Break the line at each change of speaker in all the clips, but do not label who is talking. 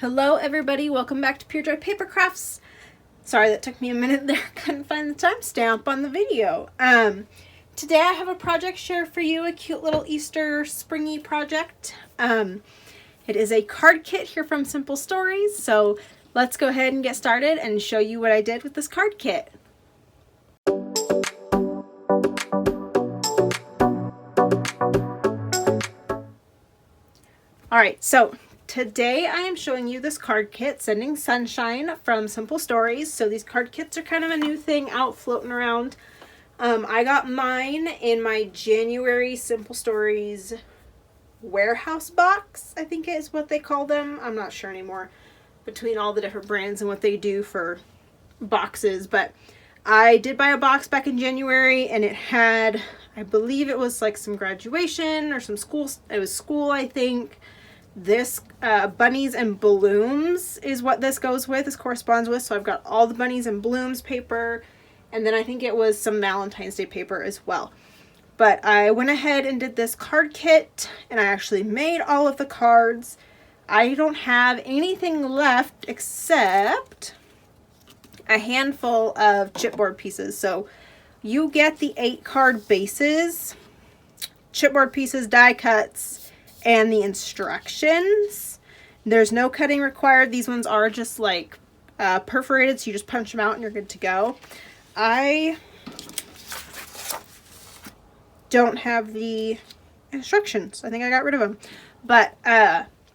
Hello everybody, welcome back to Pure Joy Papercrafts. Sorry that took me a minute there, couldn't find the timestamp on the video. Today I have a project share for you, a cute little Easter springy project. It is a card kit here from Simple Stories, so let's go ahead and get started and show you what I did with this card kit. Alright, so today I am showing you this card kit, Sending Sunshine from Simple Stories. So these card kits are kind of a new thing out floating around. I got mine in my January Simple Stories warehouse box, I think is what they call them. I'm not sure anymore between all the different brands and what they do for boxes, but I did buy a box back in January and it had, I believe it was like some graduation or some school, it was school I think. This Bunnies and Blooms is what this goes with, this corresponds with. So I've got all the Bunnies and Blooms paper, and then I think it was some Valentine's Day paper as well. But I went ahead and did this card kit, and I actually made all of the cards. I don't have anything left except a handful of chipboard pieces. So you get the 8 card bases, chipboard pieces, die cuts, and the instructions. There's no cutting required. These ones are just like perforated, so you just punch them out and you're good to go. I don't have the instructions. I think I got rid of them. But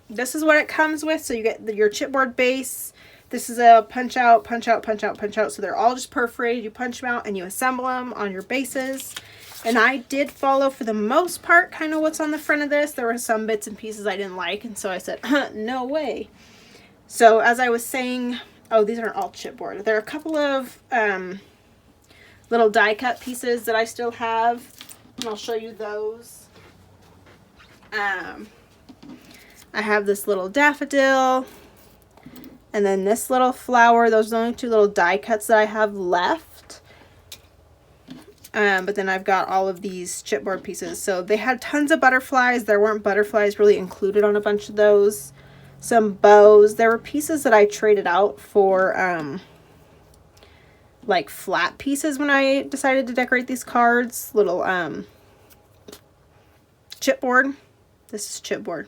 this is what it comes with. So you get your chipboard base. This is a punch out, punch out, punch out, punch out. So they're all just perforated. You punch them out and you assemble them on your bases. And I did follow, for the most part, kind of what's on the front of this. There were some bits and pieces I didn't like, and so I said, no way. So as I was saying, oh, these aren't all chipboard. There are a couple of little die cut pieces that I still have, and I'll show you those. I have this little daffodil, and then this little flower. Those are the only 2 little die cuts that I have left. But then I've got all of these chipboard pieces. So they had tons of butterflies. There weren't butterflies really included on a bunch of those. Some bows. There were pieces that I traded out for like flat pieces when I decided to decorate these cards. Little chipboard. This is chipboard.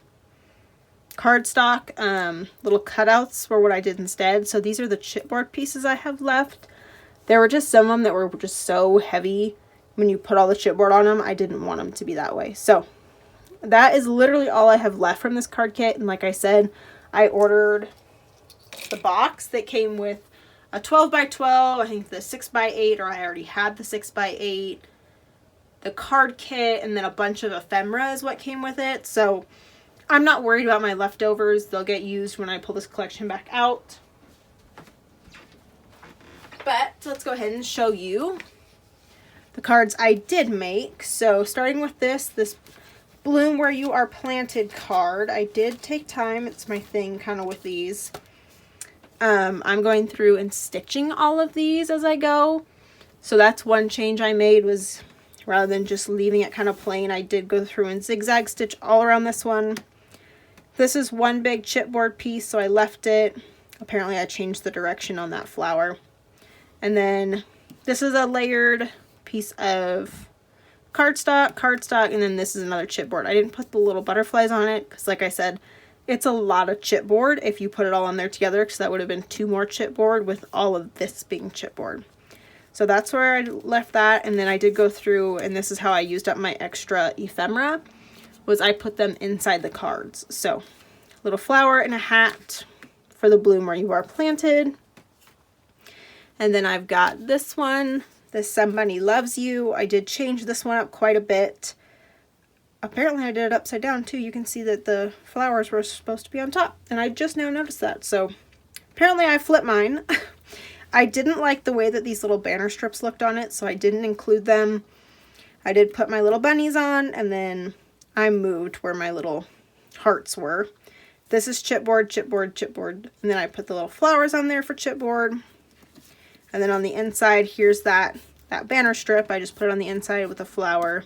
Cardstock. Little cutouts were what I did instead. So these are the chipboard pieces I have left. There were just some of them that were just so heavy when you put all the chipboard on them. I didn't want them to be that way. So that is literally all I have left from this card kit. And like I said, I ordered the box that came with a 12 by 12, I think the 6 by 8, or I already had the 6 by 8, the card kit, and then a bunch of ephemera is what came with it. So I'm not worried about my leftovers. They'll get used when I pull this collection back out. But let's go ahead and show you the cards I did make. So starting with this Bloom Where You Are Planted card. I did take time. It's my thing kind of with these. I'm going through and stitching all of these as I go. So that's one change I made, was rather than just leaving it kind of plain, I did go through and zigzag stitch all around this one. This is one big chipboard piece, so I left it. Apparently I changed the direction on that flower. And then this is a layered piece of cardstock, and then this is another chipboard. I didn't put the little butterflies on it because, like I said, it's a lot of chipboard if you put it all on there together, because that would have been 2 more chipboard with all of this being chipboard. So that's where I left that, and then I did go through, and this is how I used up my extra ephemera, was I put them inside the cards. So little flower and a hat for the Bloom Where You Are Planted. And then I've got this one, this Somebody Loves You. I did change this one up quite a bit. Apparently I did it upside down too. You can see that the flowers were supposed to be on top, and I just now noticed that. So apparently I flipped mine. I didn't like the way that these little banner strips looked on it, so I didn't include them. I did put my little bunnies on, and then I moved where my little hearts were. This is chipboard, chipboard, chipboard, and then I put the little flowers on there for chipboard. And then on the inside, here's that banner strip. I just put it on the inside with a flower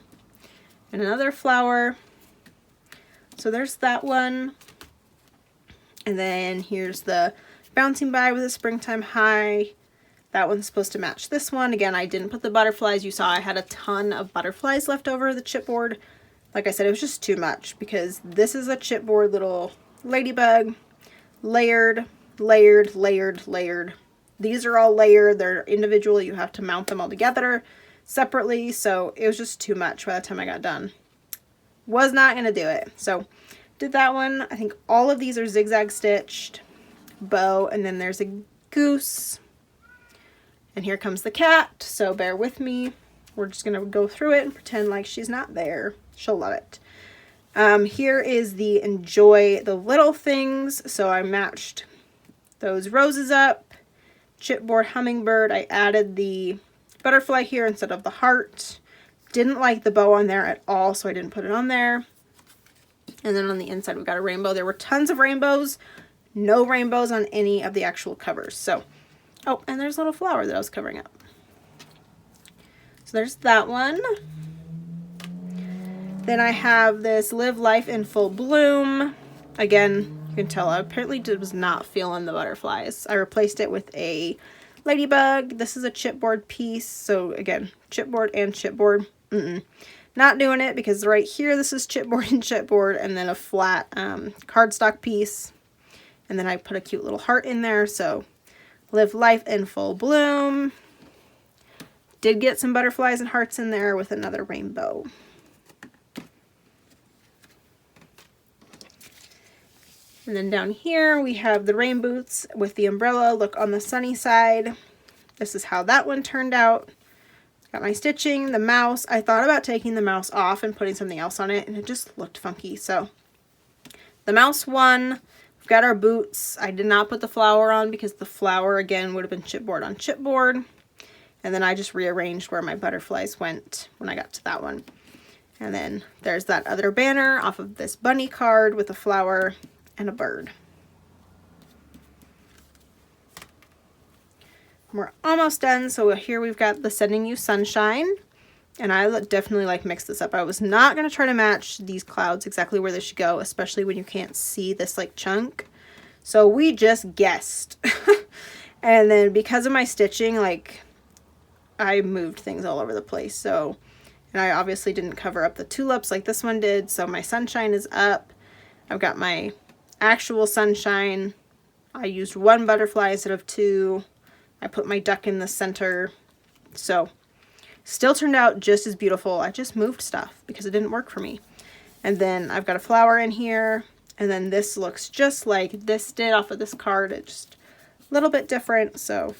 and another flower. So there's that one. And then here's the bouncing by with a springtime high. That one's supposed to match this one. Again, I didn't put the butterflies. You saw I had a ton of butterflies left over the chipboard. Like I said, it was just too much because this is a chipboard little ladybug. Layered, layered, layered, layered. These are all layered. They're individual. You have to mount them all together separately. So it was just too much by the time I got done. Was not going to do it. So did that one. I think all of these are zigzag stitched. Bow. And then there's a goose. And here comes the cat. So bear with me. We're just going to go through it and pretend like she's not there. She'll love it. Here is the enjoy the little things. So I matched those roses up. Chipboard hummingbird. I added the butterfly here instead of the heart. Didn't like the bow on there at all, so I didn't put it on there. And then on the inside, we've got a rainbow. There were tons of rainbows. No rainbows on any of the actual covers. So, oh, and there's a little flower that I was covering up. So there's that one. Then I have this Live Life in Full Bloom. Again, you can tell I apparently was not feeling the butterflies. I replaced it with a ladybug. This is a chipboard piece. So again, chipboard and chipboard. Not doing it because right here, this is chipboard and chipboard, and then a flat cardstock piece. And then I put a cute little heart in there. So Live Life in Full Bloom. Did get some butterflies and hearts in there with another rainbow. And then down here we have the rain boots with the umbrella. Look on the sunny side. This is how that one turned out. Got my stitching, the mouse. I thought about taking the mouse off and putting something else on it, and it just looked funky. So the mouse won. We've got our boots. I did not put the flower on because the flower, again, would have been chipboard on chipboard. And then I just rearranged where my butterflies went when I got to that one. And then there's that other banner off of this bunny card with a flower and a bird. We're almost done. So here we've got the Sending You Sunshine. And I definitely like mix this up. I was not going to try to match these clouds exactly where they should go, especially when you can't see this like chunk. So we just guessed. And then because of my stitching, like I moved things all over the place. So, and I obviously didn't cover up the tulips like this one did. So my sunshine is up. I've got my actual sunshine. I used one butterfly instead of two. I put my duck in the center. So still turned out just as beautiful. I just moved stuff because it didn't work for me. And then I've got a flower in here. And then this looks just like this did off of this card. It's just a little bit different. So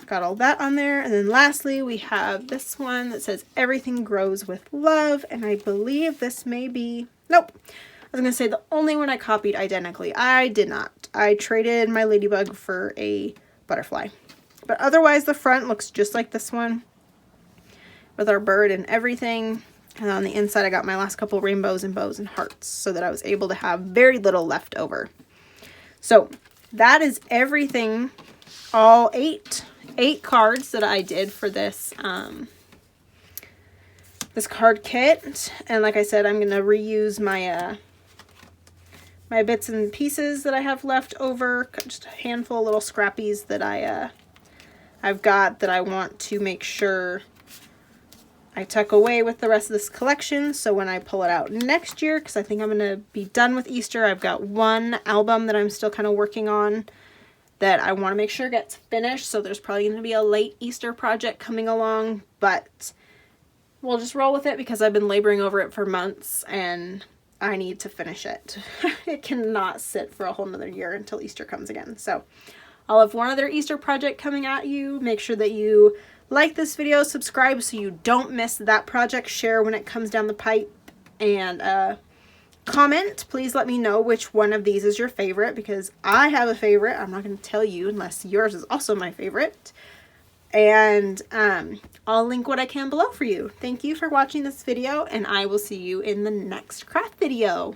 got all that on there. And then lastly, we have this one that says Everything Grows with Love. And I believe this may be, nope. I was going to say the only one I copied identically. I did not. I traded my ladybug for a butterfly. But otherwise, the front looks just like this one with our bird and everything. And on the inside, I got my last couple rainbows and bows and hearts so that I was able to have very little left over. So that is everything, all eight cards that I did for this this card kit. And like I said, I'm going to reuse my my bits and pieces that I have left over, just a handful of little scrappies that I've got that I want to make sure I tuck away with the rest of this collection. So when I pull it out next year, because I think I'm going to be done with Easter, I've got one album that I'm still kind of working on that I want to make sure gets finished. So there's probably going to be a late Easter project coming along, but we'll just roll with it because I've been laboring over it for months and I need to finish it. It cannot sit for a whole nother year until Easter comes again. So I'll have one other Easter project coming at you. Make sure that you like this video, subscribe so you don't miss that project, share when it comes down the pipe, and comment. Please let me know which one of these is your favorite because I have a favorite. I'm not going to tell you unless yours is also my favorite. And I'll link what I can below for you. Thank you for watching this video, and I will see you in the next craft video.